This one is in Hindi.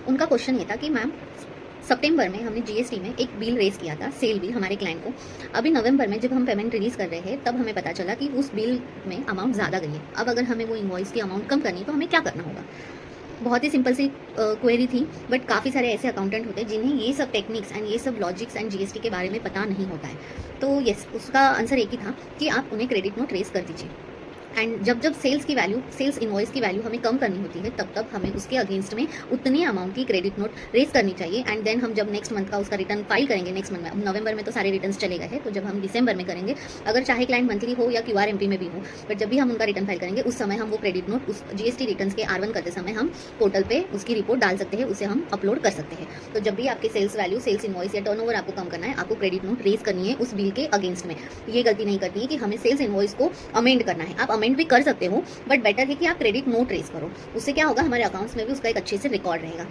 उनका क्वेश्चन ये था कि मैम सितंबर में हमने जीएसटी में एक बिल रेज किया था, सेल बिल हमारे क्लाइंट को। अभी नवंबर में जब हम पेमेंट रिलीज़ कर रहे हैं तब हमें पता चला कि उस बिल में अमाउंट ज़्यादा गई है। अब अगर हमें वो इनवॉइस की अमाउंट कम करनी है तो हमें क्या करना होगा? बहुत ही सिंपल सी क्वेरी थी, बट काफ़ी सारे ऐसे अकाउंटेंट होते हैं जिन्हें ये सब टेक्निक्स एंड ये सब लॉजिक्स एंड जीएसटी के बारे में पता नहीं होता है। तो यस, उसका आंसर एक ही था कि आप उन्हें क्रेडिट नोट रेज कर दीजिए। एंड जब जब सेल्स इनवॉइस की वैल्यू हमें कम करनी होती है तब तब हमें उसके अगेंस्ट में उतने अमाउंट की क्रेडिट नोट रेज करनी चाहिए। एंड देन हम जब नेक्स्ट मंथ का उसका रिटर्न फाइल करेंगे, नेक्स्ट मंथ में, अब नवंबर में तो सारे रिटर्न्स चले गए हैं, तो जब हम दिसंबर में करेंगे, अगर चाहे क्लाइंट मंथली हो या क्यूआरएमपी में भी हो, बट जब भी हम उनका रिटर्न फाइल करेंगे उस समय हम वो क्रेडिट नोट उस जीएसटी रिटर्न के R1 करते समय हम पोर्टल पे उसकी रिपोर्ट डाल सकते हैं, उसे हम अपलोड कर सकते हैं। तो जब भी आपके सेल्स वैल्यू, सेल्स इनवॉइस या टर्नओवर आपको कम करना है, आपको क्रेडिट नोट रेज करनी है उस बिल के अगेंस्ट में। ये गलती नहीं करनी है कि हमें सेल्स इनवॉइस को अमेंड करना है। आप अमेंड भी कर सकते हो, बट बेटर है कि आप क्रेडिट नोट रेज करो। उससे क्या होगा, हमारे अकाउंट्स में भी उसका एक अच्छे से रिकॉर्ड रहेगा।